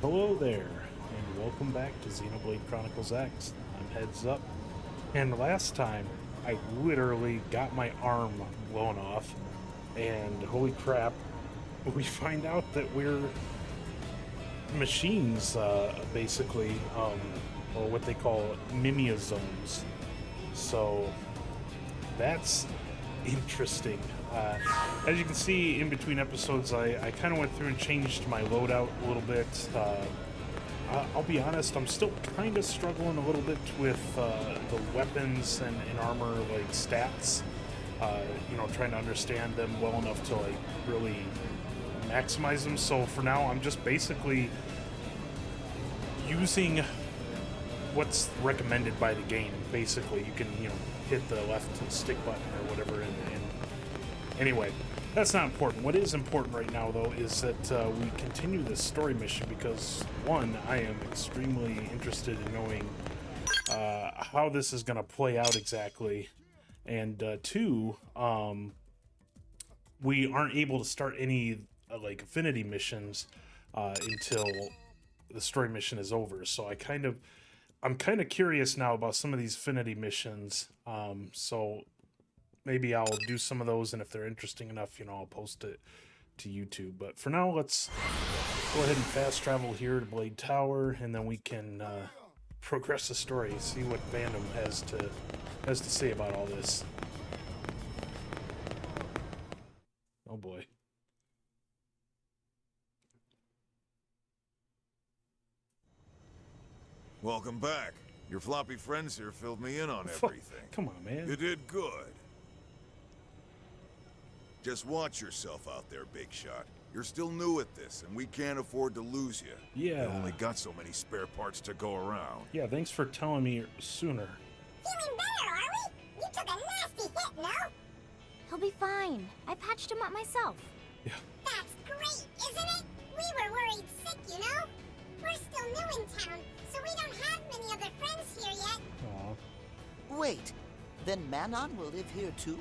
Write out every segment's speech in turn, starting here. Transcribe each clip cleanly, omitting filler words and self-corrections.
Hello there, and welcome back to Xenoblade Chronicles X. I'm Heads Up, and last time I literally got my arm blown off, and holy crap, we find out that we're machines, basically, or what they call mimiosomes. So that's interesting. As you can see in between episodes, I kind of went through and changed my loadout a little bit. I'll be honest, I'm still kind of struggling a little bit with the weapons and armor like stats. Trying to understand them well enough to like really maximize them. So for now, I'm just basically using what's recommended by the game. Basically, you can hit the left stick button or whatever, and anyway, that's not important. What is important right now, though, is that we continue this story mission because, one, I am extremely interested in knowing how this is going to play out exactly, and two, we aren't able to start any like Affinity missions until the story mission is over. So I'm kind of curious now about some of these Affinity missions. So maybe I'll do some of those, and if they're interesting enough, I'll post it to YouTube. But for now, let's go ahead and fast travel here to Blade Tower, and then we can progress the story, see what Fandom has to say about all this. Oh boy. Welcome back. Your floppy friends here filled me in on everything. Come on, man. You did good. Just watch yourself out there, Big Shot. You're still new at this, and we can't afford to lose you. Yeah. We only got so many spare parts to go around. Yeah, thanks for telling me sooner. Feeling better, are we? You took a nasty hit, no? He'll be fine. I patched him up myself. Yeah. That's great, isn't it? We were worried sick, you know? We're still new in town, so we don't have many other friends here yet. Aw. Wait, then Manon will live here too?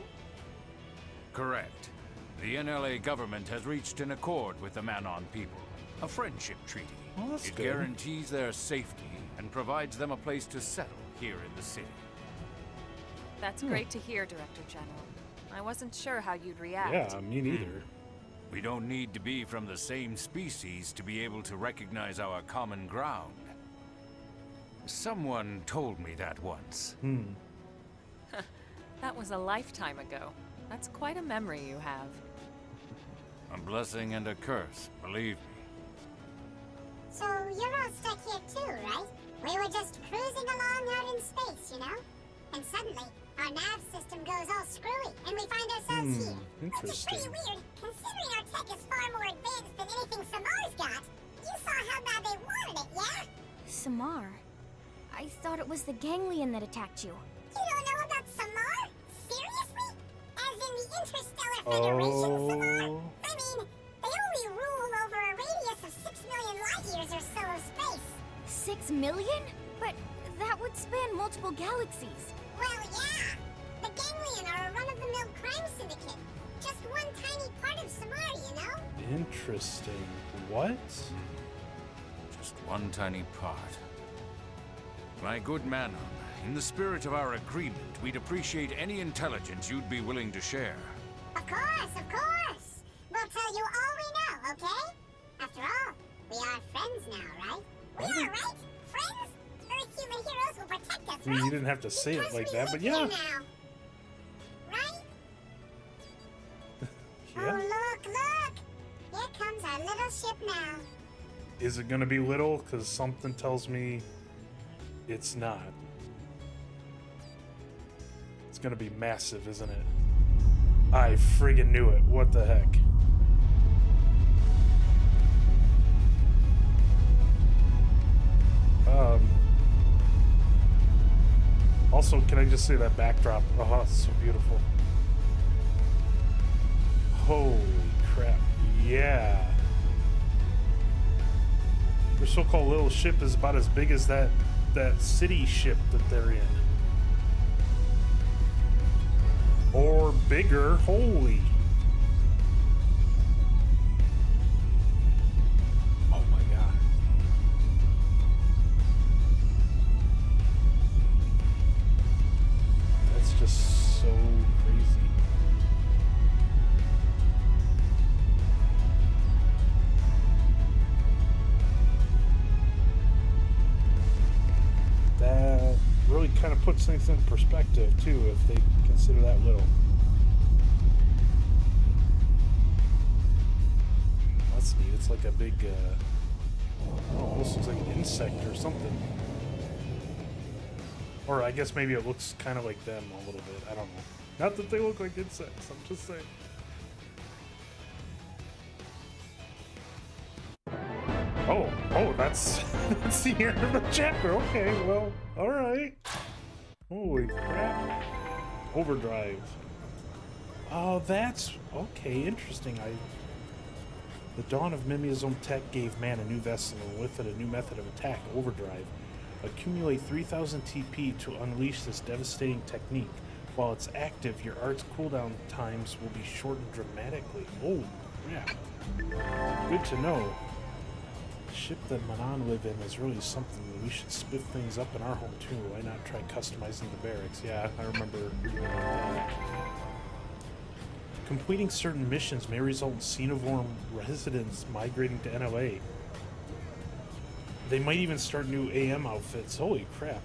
Correct. The NLA government has reached an accord with the Manon people. A friendship treaty. Well, that's It good. guarantees their safety and provides them a place to settle here in the city. That's great to hear, Director General. I wasn't sure how you'd react. Yeah, me neither. We don't need to be from the same species to be able to recognize our common ground. Someone told me that once. That was a lifetime ago. That's quite a memory you have. A blessing and a curse, believe me. So you're all stuck here too, right? We were just cruising along out in space, you know? And suddenly, our nav system goes all screwy, and we find ourselves here. Which is pretty Interesting. weird, considering our tech is far more advanced than anything Samar's got. You saw how bad they wanted it, yeah? Samar. I thought it was the ganglion that attacked you. You don't know about Samar? Seriously? As in the Interstellar Federation, Samar? Oh. I mean, they only rule over a radius of 6 million light years or so of space. 6 million? But that would span multiple galaxies. Well, yeah. The Ganglion are a run-of-the-mill crime syndicate. Just one tiny part of Samar, you know? Interesting. What? Just one tiny part. My good Manon, in the spirit of our agreement, we'd appreciate any intelligence you'd be willing to share. Of course, of course. We'll tell you all we know, okay? After all, we are friends now, right? We are, right? Friends? Earth human heroes will protect us, I mean, right? you didn't have to say it Because like we that, but live here yeah. now. Right? Yeah. Oh, look! Here comes our little ship now. Is it gonna be little? Because something tells me it's not. It's gonna be massive, isn't it? I friggin' knew it. What the heck? Also, can I just say that backdrop? Oh, it's so beautiful. Holy crap. Yeah. Their so-called little ship is about as big as that city ship that they're in. Or bigger. Holy. Oh my god. kind of puts things in perspective too, if they consider that little. That's neat. It's like a big, almost looks like an insect or something. Or I guess maybe it looks kind of like them a little bit. I don't know. Not that they look like insects. I'm just saying. Oh, that's that's the end of the chapter. Okay, well, all right. Holy crap! Overdrive. Oh, that's okay. Interesting. The dawn of Mimiasome tech gave man a new vessel, and with it a new method of attack, overdrive. Accumulate 3,000 TP to unleash this devastating technique. While it's active, your art's cooldown times will be shortened dramatically. Oh, crap. Good to know. The ship that Manon live in is really something. We should spiff things up in our home too. Why not try customizing the barracks? Yeah, I remember reading about that. Completing certain missions may result in Xenovorm residents migrating to NLA. They might even start new AM outfits. Holy crap.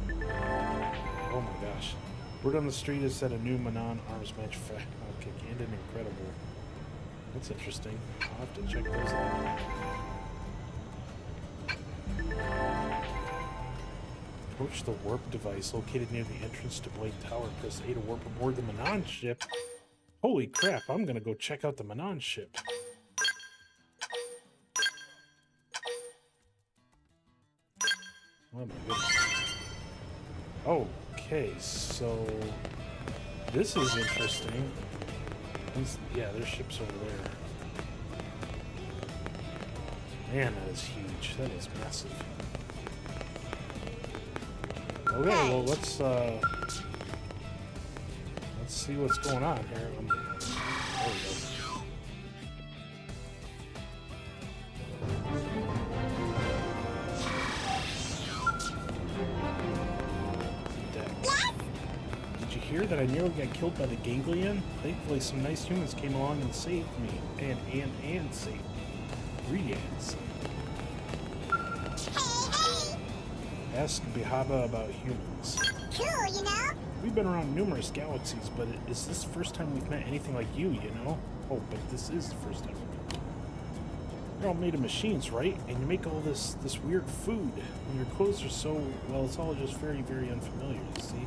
Oh my gosh. Word on the street is that a new Manon arms manufacturer will kick in. Incredible. That's interesting. I'll have to check those out. Approach the warp device located near the entrance to Blade Tower. Press A to warp aboard the Manon ship. Holy crap, I'm gonna go check out the Manon ship. Oh my goodness. Okay, so this is interesting. Yeah, their ship's over there. Man, that is huge. That is massive. Okay, well let's see what's going on here. There we go. Hear that I nearly got killed by the ganglion? Thankfully, some nice humans came along and saved me. And saved me. Greetings. Hey! Ask Bihaba about humans. Cool, you know? We've been around numerous galaxies, but is this the first time we've met anything like you, you know? Oh, but this is the first time we've met. You're all made of machines, right? And you make all this weird food. And your clothes are so, well, it's all just very, very unfamiliar, you see?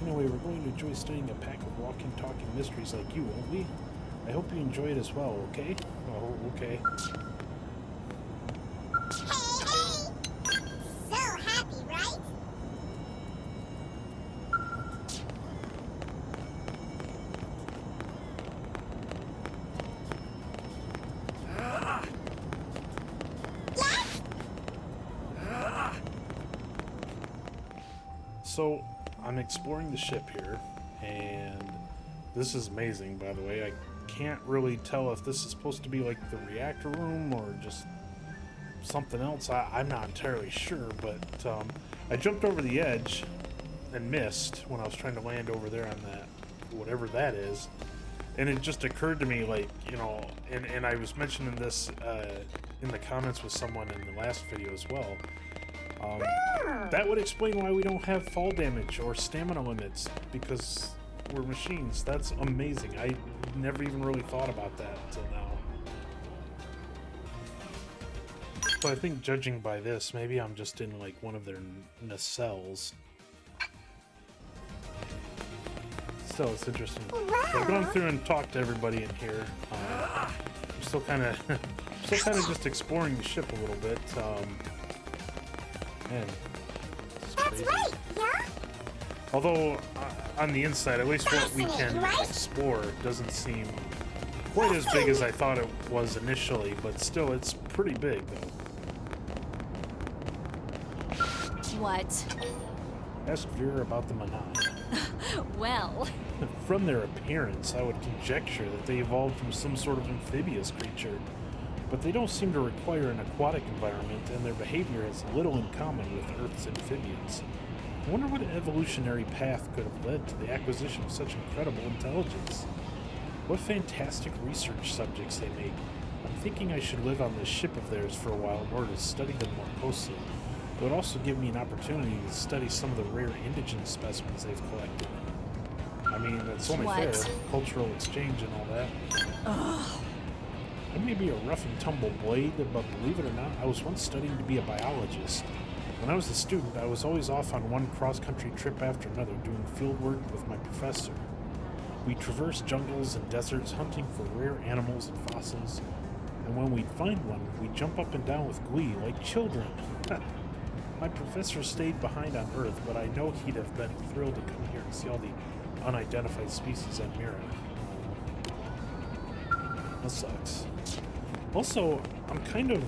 Anyway, we're going to enjoy studying a pack of walking, talking mysteries like you, won't we? I hope you enjoy it as well, okay? Oh, okay. Hey! So happy, right? So, I'm exploring the ship here, and this is amazing, by the way. I can't really tell if this is supposed to be like the reactor room or just something else. I'm not entirely sure, but I jumped over the edge and missed when I was trying to land over there on that, whatever that is. And it just occurred to me, like, you know, and I was mentioning this in the comments with someone in the last video as well. That would explain why we don't have fall damage or stamina limits, because we're machines. That's amazing. I never even really thought about that until now. So I think judging by this, maybe I'm just in like one of their nacelles. Still, it's interesting. So I've gone through and talked to everybody in here. I'm still kind of just exploring the ship a little bit. Man, That's right, yeah? although on the inside, at least what we can explore doesn't seem quite as big as I thought it was initially, but still, it's pretty big, though. What? Ask Vera about the Manon. Well... From their appearance, I would conjecture that they evolved from some sort of amphibious creature, but they don't seem to require an aquatic environment, and their behavior has little in common with Earth's amphibians. I wonder what evolutionary path could have led to the acquisition of such incredible intelligence. What fantastic research subjects they make. I'm thinking I should live on this ship of theirs for a while in order to study them more closely. It would also give me an opportunity to study some of the rare indigent specimens they've collected. I mean, that's only fair. Cultural exchange and all that. I may be a rough and tumble blade, but believe it or not, I was once studying to be a biologist. When I was a student, I was always off on one cross-country trip after another doing field work with my professor. We traversed jungles and deserts hunting for rare animals and fossils, and when we'd find one, we'd jump up and down with glee like children. My professor stayed behind on Earth, but I know he'd have been thrilled to come here and see all the unidentified species on Mira. That sucks. Also, I'm kind of...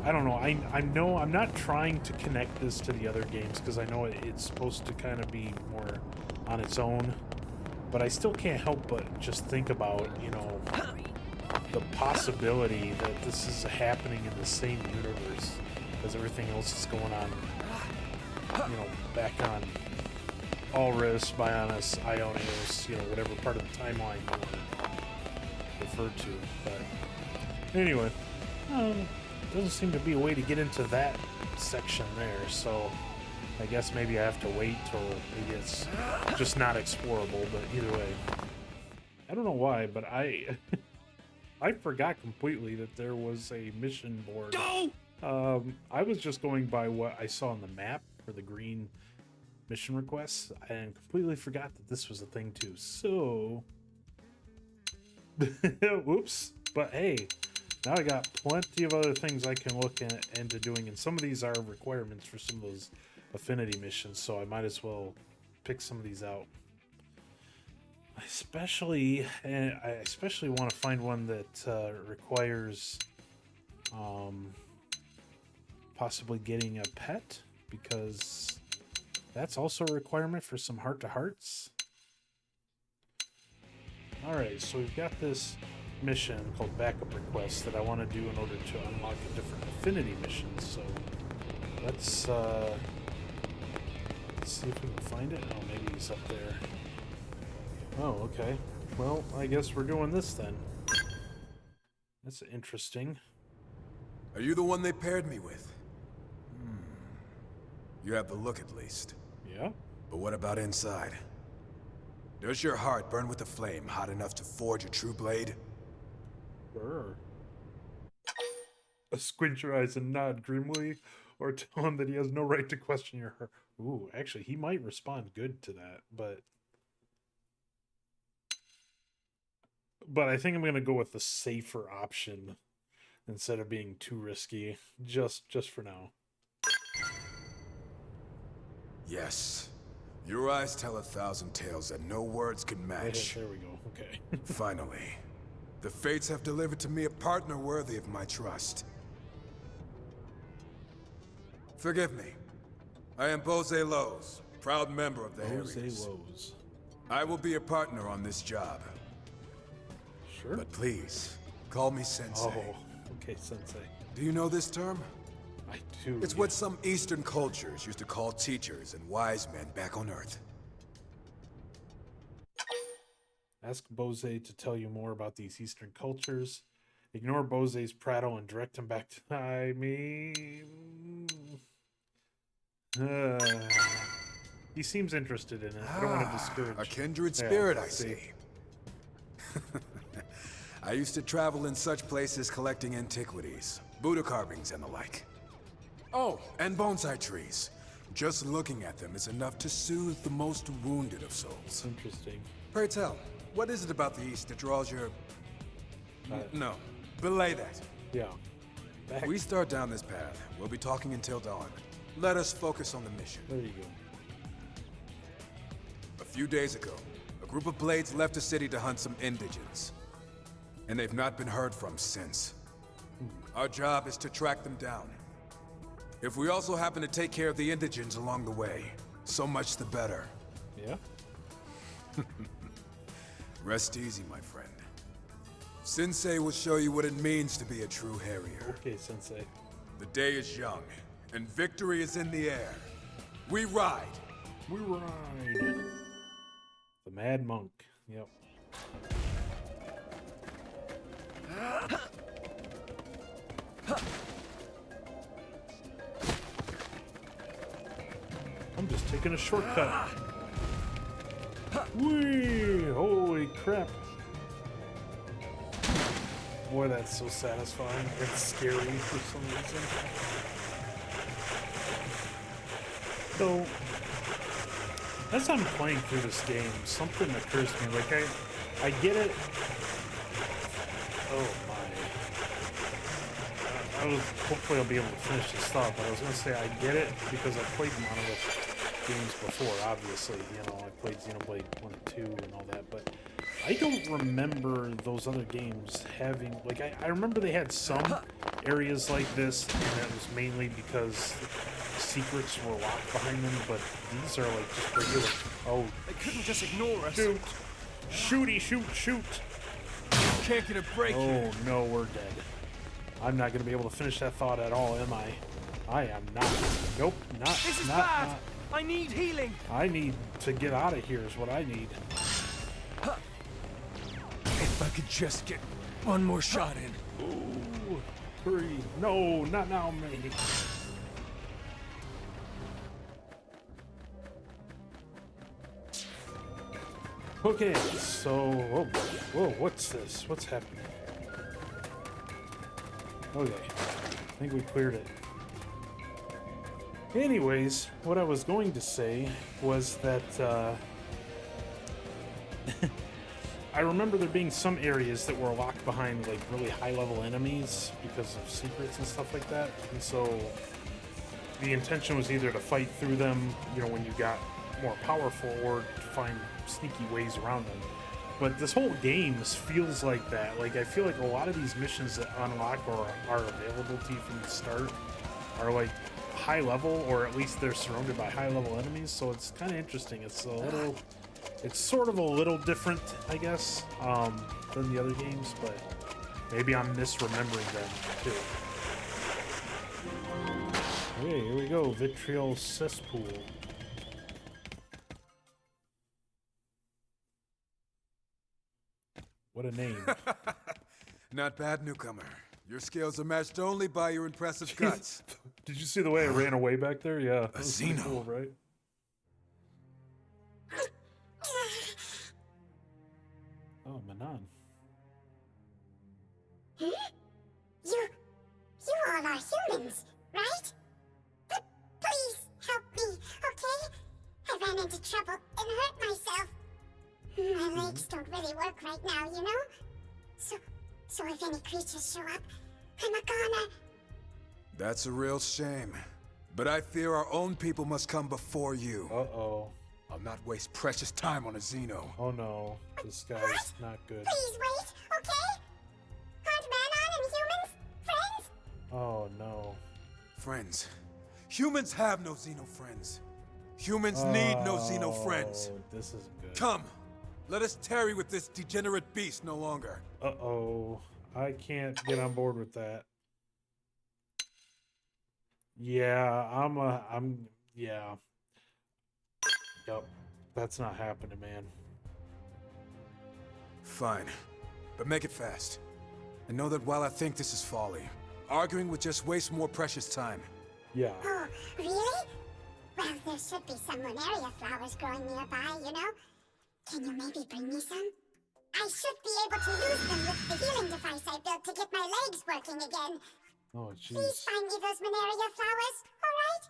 I don't know. I know I'm not trying to connect this to the other games because I know it's supposed to kind of be more on its own. But I still can't help but just think about, you know, the possibility that this is happening in the same universe as everything else is going on, you know, back on Alris, Bionis, Ionios, you know, whatever part of the timeline you want to refer to. But anyway, doesn't seem to be a way to get into that section there, so I guess maybe I have to wait, or maybe it's just not explorable, but either way. I don't know why, but I forgot completely that there was a mission board. I was just going by what I saw on the map for the green mission requests, and completely forgot that this was a thing too. So, whoops. But hey, now I got plenty of other things I can look into doing, and some of these are requirements for some of those Affinity missions, so I might as well pick some of these out. I especially want to find one that requires possibly getting a pet, because that's also a requirement for some heart-to-hearts. Alright, so we've got this mission called Backup Request that I want to do in order to unlock a different Affinity missions, so let's see if we can find it. Oh, maybe he's up there. Oh, okay. Well, I guess we're doing this then. That's interesting. Are you the one they paired me with? You have the look at least. Yeah? But what about inside? Does your heart burn with a flame hot enough to forge a true blade? Sure. Squint your eyes and nod grimly, or tell him that he has no right to question your heart. Ooh, actually, he might respond good to that, but I think I'm gonna go with the safer option instead of being too risky, just for now. Yes. Your eyes tell 1,000 tales that no words can match. There we go. Okay. Finally, the fates have delivered to me a partner worthy of my trust. Forgive me. I am Boze Lowe's, proud member of the Harriers. Lowe's. I will be a partner on this job. Sure. But please, call me Sensei. Oh, okay, Sensei. Do you know this term? I do. It's what some Eastern cultures used to call teachers and wise men back on Earth. Ask Boze to tell you more about these Eastern cultures. Ignore Boze's prattle and direct him back to... I mean... he seems interested in it. I don't want to discourage. A kindred spirit, I see. I used to travel in such places collecting antiquities, Buddha carvings and the like. Oh, and bonsai trees. Just looking at them is enough to soothe the most wounded of souls. Interesting. Pray tell, what is it about the East that draws your... No, belay that. Yeah. Back. We start down this path. We'll be talking until dawn. Let us focus on the mission. There you go. A few days ago, a group of blades left the city to hunt some indigents. And they've not been heard from since. Our job is to track them down. If we also happen to take care of the indigents along the way, so much the better. Yeah? Rest easy, my friend. Sensei will show you what it means to be a true Harrier. Okay, Sensei. The day is young, and victory is in the air. We ride! We ride! The Mad Monk. Yep. I'm just taking a shortcut. Whee! Holy crap. Boy, that's so satisfying. It's scary for some reason. So, as I'm playing through this game, something occurs to me. Like, I get it. Oh my. Hopefully I'll be able to finish this thought, but I was going to say I get it because I've played Monolith games before, obviously. You know, I played Xenoblade 1 and 2 and all that, but I don't remember those other games having, like, I remember they had some areas like this, and that was mainly because secrets were locked behind them, but these are like just regular. Oh, They couldn't just ignore us. shoot! Shooty, shoot, shoot! Can't get a break here. Oh no, we're dead. I'm not going to be able to finish that thought at all, am I? I am not. Nope, not. This is not, bad. not. I need healing. I need to get out of here is what I need. If I could just get one more shot in. Ooh, hurry. No, not now, mate. Okay, so, oh boy. Whoa, what's this? What's happening? Okay, I think we cleared it. Anyways, what I was going to say was that, I remember there being some areas that were locked behind, like, really high-level enemies because of secrets and stuff like that, and so the intention was either to fight through them, you know, when you got more powerful, or to find sneaky ways around them. But this whole game feels like that. Like, I feel like a lot of these missions that unlock or are available to you from the start are like high level, or at least they're surrounded by high level enemies, so it's kind of interesting. It's a little, it's sort of a little different, I guess, than the other games, but maybe I'm misremembering them too. Okay, here we go, Vitriol Cesspool. What a name. Not bad, newcomer. Your skills are matched only by your impressive guts. Did you see the way I ran away back there? Yeah. That was pretty Xeno. cool, right? Oh, Manon. You all are humans, right? Please help me, okay? I ran into trouble and hurt myself. My legs don't really work right now, you know? So if any creatures show up, I'm a goner. That's a real shame. But I fear our own people must come before you. Uh-oh. I'll not waste precious time on a Xeno. Oh no. This guy's What? not good. Please wait, okay? Aren't Manon and humans friends? Oh no. Friends. Humans have no Xeno friends. Humans need no Xeno friends. Oh, this isn't good. Come, let us tarry with this degenerate beast no longer. Uh-oh. I can't get on board with that. Yeah, yeah. Yep. That's not happening, man. Fine, but make it fast. And know that while I think this is folly, arguing would just waste more precious time. Yeah. Oh, really? Well, there should be some Lunaria flowers growing nearby, you know? Can you maybe bring me some? I should be able to use them with the healing device I built to get my legs working again. Oh, Please jeez. find me those Lunaria flowers, alright?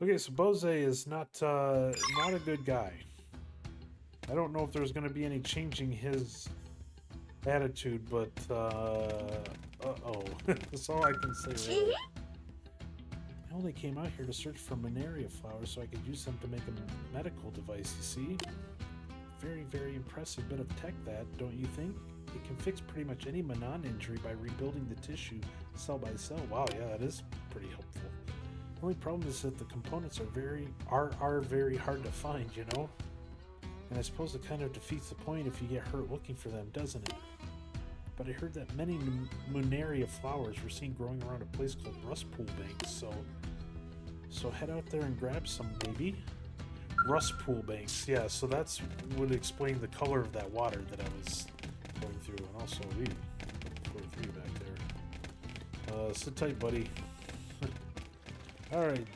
Okay, so Boze is not a good guy. I don't know if there's going to be any changing his attitude, but uh-oh. That's all I can say, really. I only came out here to search for Lunaria flowers so I could use them to make a medical device, you see? Very, very impressive bit of tech, that, don't you think? It can fix pretty much any Manon injury by rebuilding the tissue cell by cell. Wow, yeah, that is pretty helpful. The only problem is that the components are very hard to find, you know? And I suppose it kind of defeats the point if you get hurt looking for them, doesn't it? But I heard that many Lunaria flowers were seen growing around a place called Rust Pool Banks, so head out there and grab some, maybe. Rust Pool Banks, yeah, so that's would explain the color of that water that I was going through, and also, 43 back there. Sit tight, buddy. Alright.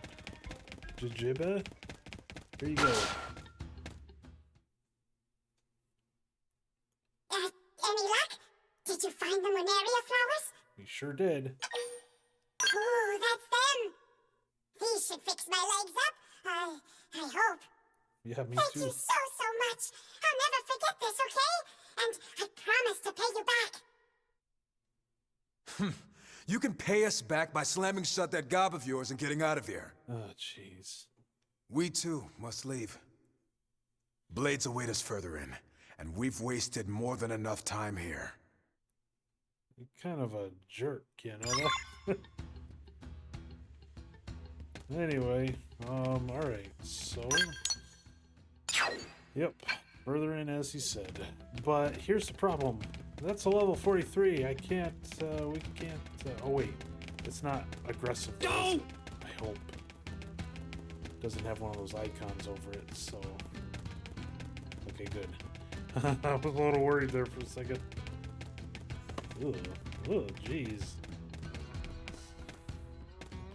Jijiba. Here you go. Any luck? Did you find the Muneria flowers? We sure did. Ooh, that's them. These should fix my legs up. I hope. Yeah, me Thank too. you so much. I'll never forget this, okay? And I promise to pay you back. You can pay us back by slamming shut that gob of yours and getting out of here. Oh, jeez. We too must leave. Blades await us further in, and we've wasted more than enough time here. You're kind of a jerk, you know that? Anyway, alright, so... Yep, further in as he said. But here's the problem. That's a level 43. I can't, we can't, oh wait. It's not aggressive. No! I hope. Doesn't have one of those icons over it, so... Okay, good. I was a little worried there for a second. Ugh, jeez.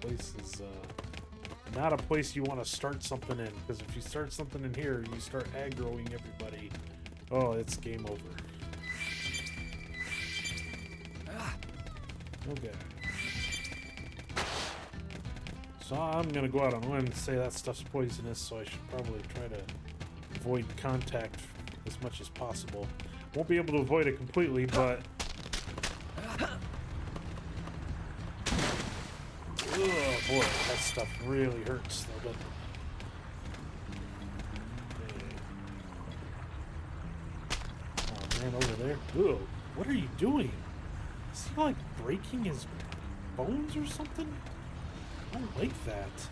Place is, not a place you want to start something in, because if you start something in here, you start aggroing everybody. Oh, it's game over. Okay. So I'm gonna go out on a limb and say that stuff's poisonous, so I should probably try to avoid contact as much as possible. Won't be able to avoid it completely, but... Oh boy, that stuff really hurts, though, doesn't it? Oh man, over there. Ooh, what are you doing? Is he like breaking his bones or something? I don't like that.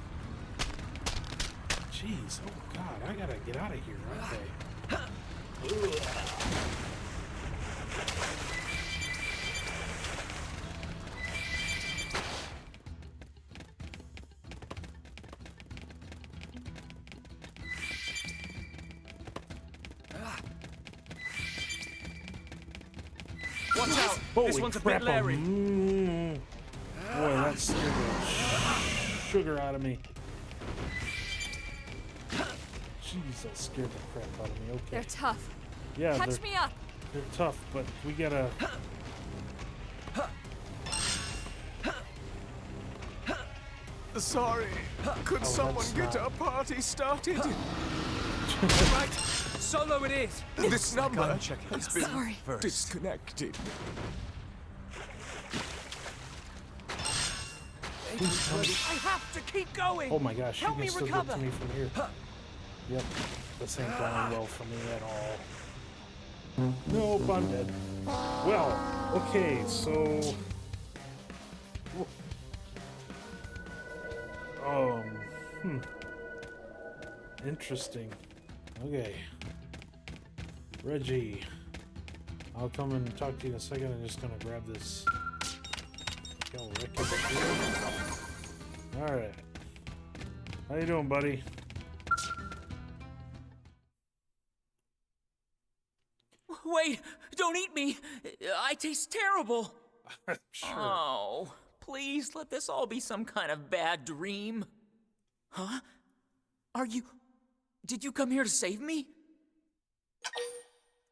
Jeez, oh god, I gotta get out of here, okay. Ugh. Watch out! Holy This one's a crap, bit leery. Boy, that scared the sugar out of me. Jeez, that scared the crap out of me. Okay. They're tough. Yeah, Catch me up. they're tough, but we gotta... Sorry. Could someone that's get not- our party started? Right. Solo it is. This number has been Sorry. disconnected. I have to keep going. Oh my gosh, Help you me can still recover. get to me from here. Yep, this ain't going well for me at all. Nope, I'm dead. Well, okay, so... Interesting. Okay. Reggie. I'll come and talk to you in a second. I'm just gonna grab this. Alright. How you doing, buddy? Wait, don't eat me. I taste terrible. Sure. Oh, please let this all be some kind of bad dream. Huh? Did you come here to save me?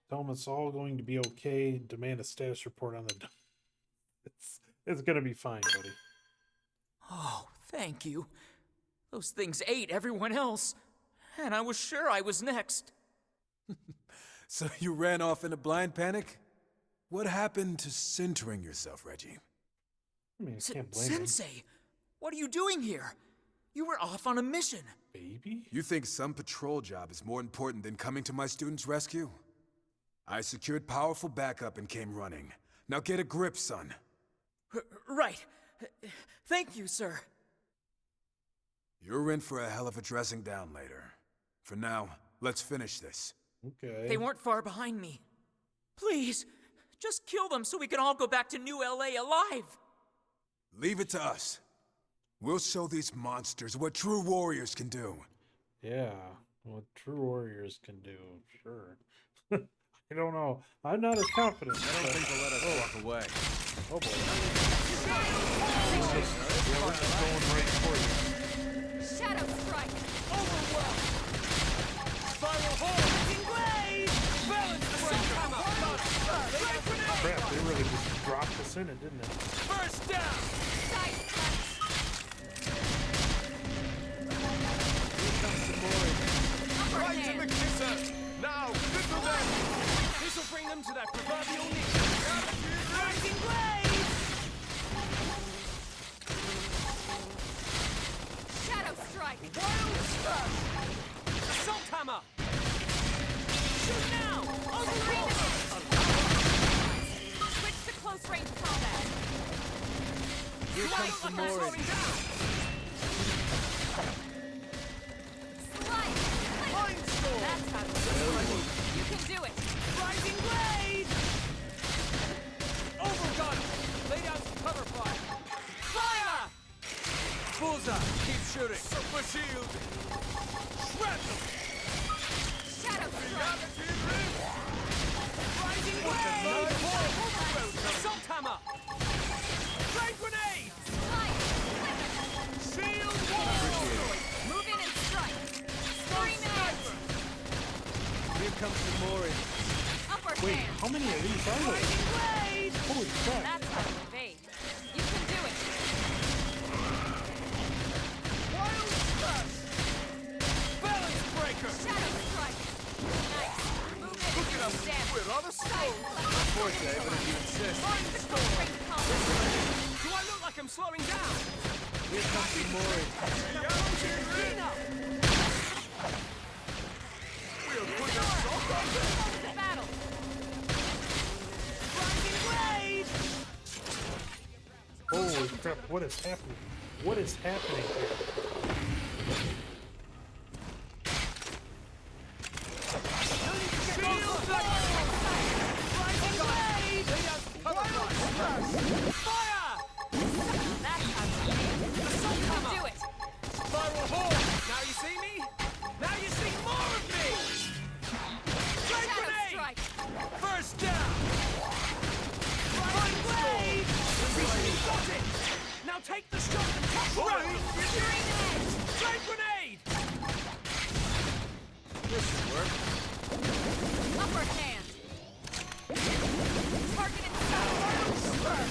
Tell him it's all going to be okay. Demand a status report on the... It's gonna be fine, buddy. Oh, thank you. Those things ate everyone else, and I was sure I was next. So you ran off in a blind panic? What happened to centering yourself, Reggie? I mean, I can't blame him. Sensei, what are you doing here? You were off on a mission. Baby? You think some patrol job is more important than coming to my students' rescue? I secured powerful backup and came running. Now get a grip, son. Right. Thank you, sir. You're in for a hell of a dressing down later. For now, let's finish this. Okay. They weren't far behind me. Please, just kill them so we can all go back to New LA alive. Leave it to us. We'll show these monsters what true warriors can do. Yeah, what true warriors can do, sure. I don't know. I'm not as confident. I don't think they'll let us walk away. Oh boy. Yeah, we're just going right for you. us in it, didn't it? First down! Side slash. Here comes some more. Upper Right in hand. the kisser! Now, little them! This'll bring them to that proverbial knee. Rising blade! Shadow strike. Wild smash! Assault hammer! Shoot now! Overlord! Switch to close range combat. Here comes some more. Slowing down! Slice. Mindstorm! That's how to do it. You can do it. Rising blade! Overgun! Laid out some cover fire! Fire! Boze, keep shooting! Super shield! Shred them! Shadow strike. Rising blade! Assault hammer! Flame grenade! Slice. Shield wall! Move in and strike. Scream edge. Here comes some more. Upper Wait, hand. how many of these are there? Rising blade! Holy crap. That's how to evade. You can do it. Wild smash! Balance breaker! Shadow strike. Nice. Move in and do some damage. We're on a Side slash. Forte, but if you insist. Switch to close range combat. Do I look like I'm slowing down? Here comes some more. We'll put a salt on them! To battle. Rising blade! Holy crap, what is happening? What is happening here? Shield wall! Rising blade! Fire! That's how to evade. You can do it. Spiral hole! Now you see me? Now you see more of me! Flame Shadow grenade! strike. First down! Rising blade! Got it! Now take the shot and touch round! Scream edge. Flame grenade! Upper hand. Target inside.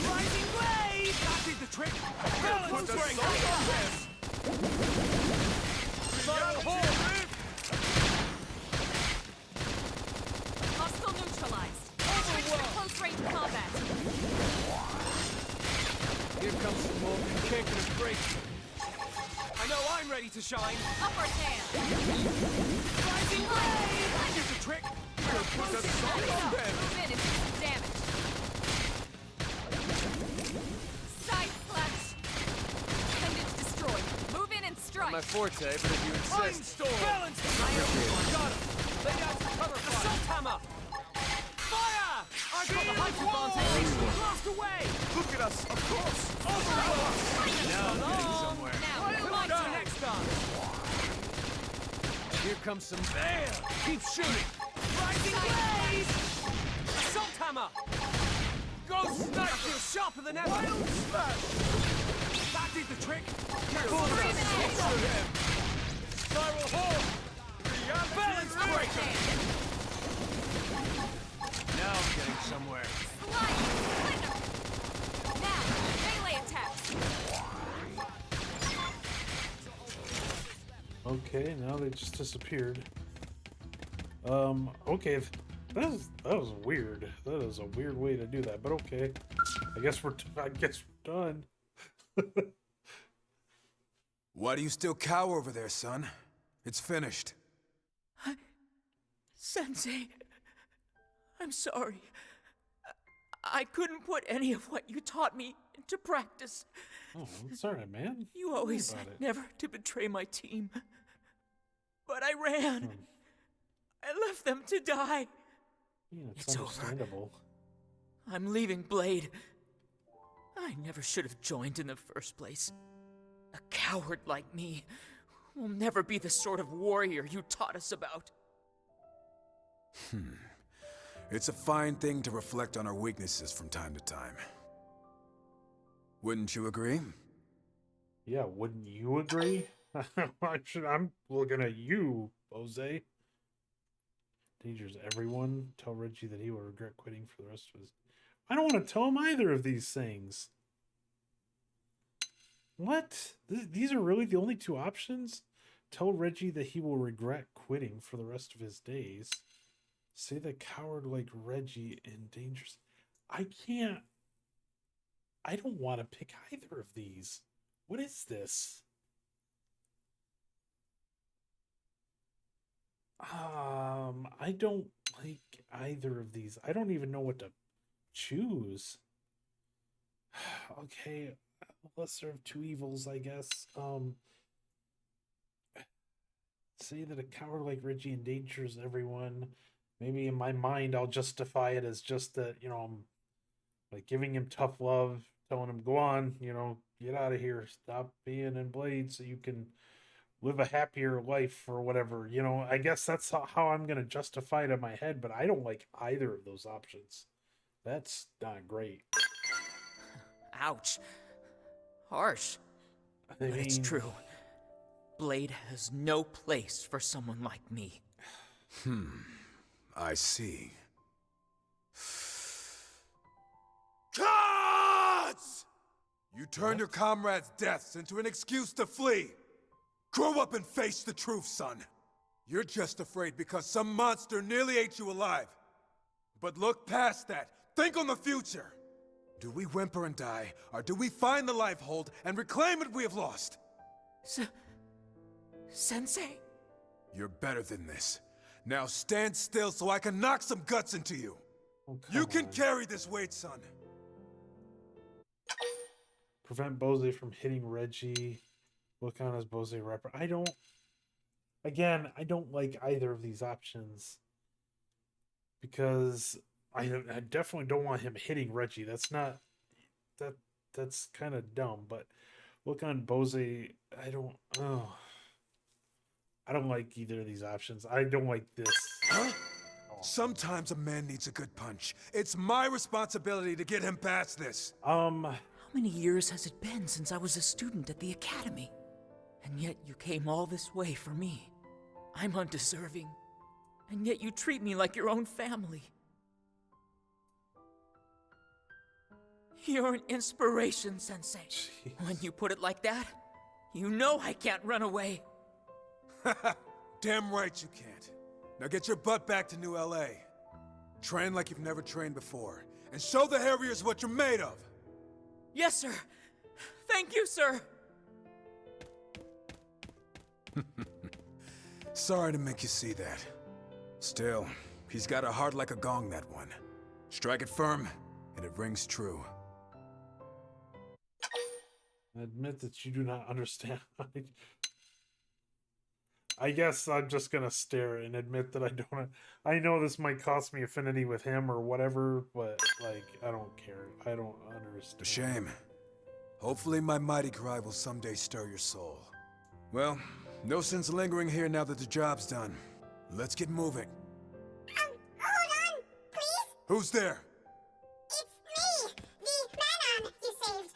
Rising blade! That did the trick! Balance breaker! Spiral hole! Hostile neutralized. Switch to close range combat. Here comes some more. You can't get a break. I know I'm ready to shine. Upper hand. Rising blade! That did the trick! We'll put a salt on them! Move in and do some damage. Side slash. Appendage destroyed. Move in and strike. My forte, but if you insist. Mindstorm! Balance! Got him! Lay down some cover fire! Assault hammer! Fire! I've got the height advantage! Blast away! Look at us! Of course! Overlord! Now I'm getting somewhere. Now, Put my down turn. next time! Here comes some... There! Keep shooting! Rising blade! Assault hammer! Ghost sniper! Feel sharper than ever! Wild smash! That did the trick! Spiral hole! Balance breaker! Now I'm getting somewhere. Slice. Splinter. Now, melee attacks. Okay, now they just disappeared. Okay, that was weird. That is a weird way to do that, but okay. I guess we're done. Why do you still cower over there, son? It's finished. Sensei, I'm sorry. I couldn't put any of what you taught me into practice. Oh, it's alright, man. You always Don't worry said about it. never to betray my team. But I ran. I left them to die. Yeah, it's It's over. understandable. I'm leaving Blade. I never should have joined in the first place. A coward like me will never be the sort of warrior you taught us about. It's a fine thing to reflect on our weaknesses from time to time. Wouldn't you agree? Yeah, wouldn't you agree? I'm looking at you, Boze. Dangers everyone. Tell Reggie that he will regret quitting for the rest of his... I don't want to tell him either of these things. What? These are really the only two options? Tell Reggie that he will regret quitting for the rest of his days. Say the coward like Reggie endangers. I can't. I don't want to pick either of these. What is this? I don't like either of these. I don't even know what to choose. Okay, lesser of two evils, I guess. Say that a coward like Reggie endangers everyone. Maybe in my mind, I'll justify it as just that, I'm like giving him tough love, telling him, go on, get out of here, stop being in Blade so you can live a happier life or whatever. I guess that's how I'm going to justify it in my head, but I don't like either of those options. That's not great. Ouch. Harsh. But it's true. Blade has no place for someone like me. I see. Gods! You turn your comrades' deaths into an excuse to flee. Grow up and face the truth, son. You're just afraid because some monster nearly ate you alive. But look past that. Think on the future. Do we whimper and die, or do we find the life hold and reclaim what we have lost? Sensei? You're better than this. Now stand still so I can knock some guts into you. Oh, you can carry this weight, son. Prevent Boze from hitting Reggie. Look on as Boze rapper. I don't like either of these options. Because I definitely don't want him hitting Reggie. That's kind of dumb. But look on Boze. I don't like either of these options. I don't like this. Huh? Sometimes a man needs a good punch. It's my responsibility to get him past this. How many years has it been since I was a student at the academy? And yet you came all this way for me. I'm undeserving. And yet you treat me like your own family. You're an inspiration, Sensei. Jeez. When you put it like that, you know I can't run away. Damn right you can't. Now get your butt back to New LA. Train like you've never trained before. And show the Harriers what you're made of. Yes, sir. Thank you, sir. Sorry to make you see that. Still, he's got a heart like a gong, that one. Strike it firm, and it rings true. Admit that you do not understand. I guess I'm just gonna stare and admit that I don't. I know this might cost me affinity with him or whatever, but like I don't care. I don't understand. A shame. Hopefully my mighty cry will someday stir your soul. Well, no sense lingering here now that the job's done. Let's get moving. Hold on, please. Who's there? It's me, the Manon you saved.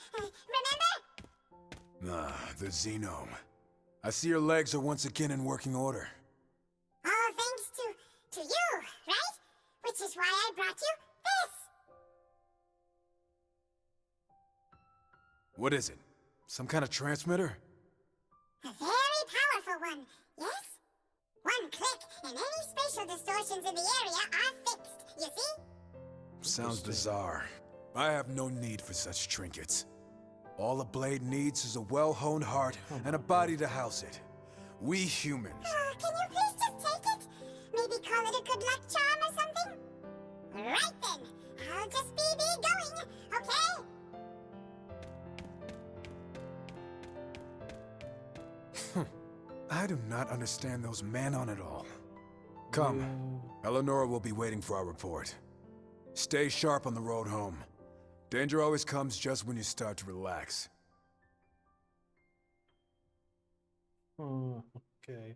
Remember? Ah, the Xenome. I see your legs are once again in working order. All thanks to you, right? Which is why I brought you this. What is it? Some kind of transmitter? A very powerful one, yes? One click and any spatial distortions in the area are fixed, you see? Sounds bizarre. I have no need for such trinkets. All a blade needs is a well-honed heart and a body to house it. We humans. Can you please just take it? Maybe call it a good luck charm or something? Right then. I'll just be going, okay? I do not understand those Manon at all. Come. Eleonora will be waiting for our report. Stay sharp on the road home. Danger always comes just when you start to relax. Oh, okay.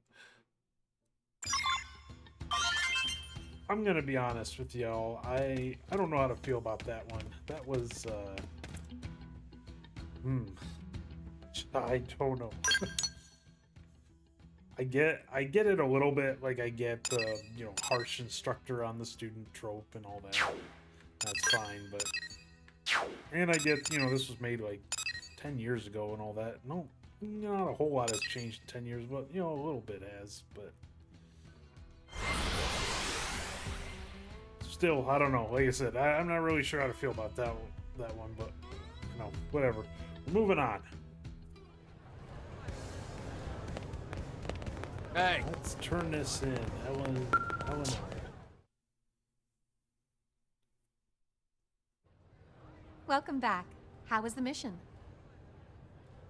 I'm gonna be honest with y'all. I don't know how to feel about that one. That was I don't know. I get it a little bit, like I get the harsh instructor on the student trope and all that. that's fine, but... And I get, you know, this was made like 10 years ago and all that. No, not a whole lot has changed in 10 years, but, you know, a little bit has, but... Still, I don't know. Like I said, I'm not really sure how to feel about that one, but, you know, whatever. We're moving on. Hey! Let's turn this in. Illinois. Welcome back. How was the mission?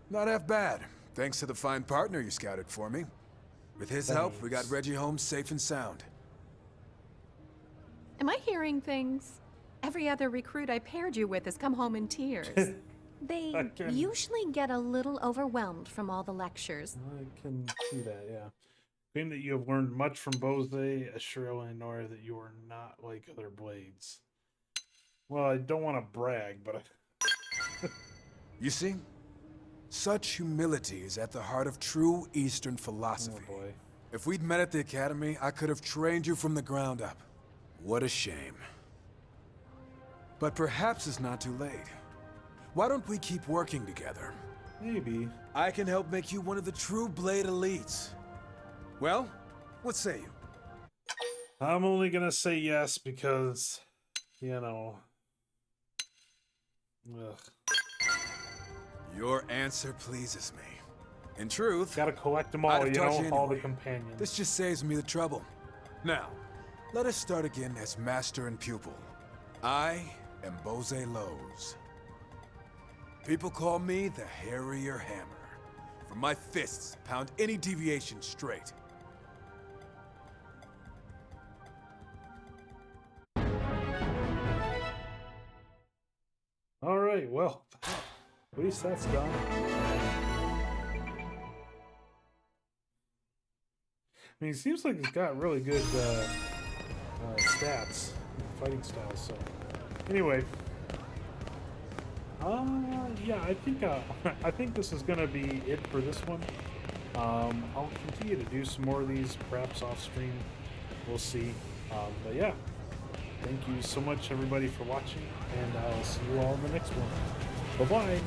Not half bad, thanks to the fine partner you scouted for me. With his help, we got Reggie home safe and sound. Am I hearing things? Every other recruit I paired you with has come home in tears. They usually get a little overwhelmed from all the lectures. I can see that, yeah. Claim that you have learned much from Boze, assure Eleanor that you are not like other blades. Well, I don't want to brag, but You see? Such humility is at the heart of true Eastern philosophy. Oh boy. If we'd met at the academy, I could have trained you from the ground up. What a shame. But perhaps it's not too late. Why don't we keep working together? Maybe. I can help make you one of the true Blade elites. Well, what say you? I'm only gonna say yes because, you know... Ugh. Your answer pleases me. In truth, Gotta collect them all, you know, all the companions. This just saves me the trouble. Now, let us start again as master and pupil. I am Boze Lowe's. People call me the Harrier Hammer. For my fists pound any deviation straight. Alright, well, at least that's done. I mean, it seems like it's got really good stats, fighting styles, so... Anyway. Yeah, I think this is gonna be it for this one. I'll continue to do some more of these, perhaps off stream. We'll see. But yeah, thank you so much, everybody, for watching, and I'll see you all in the next one. Bye-bye!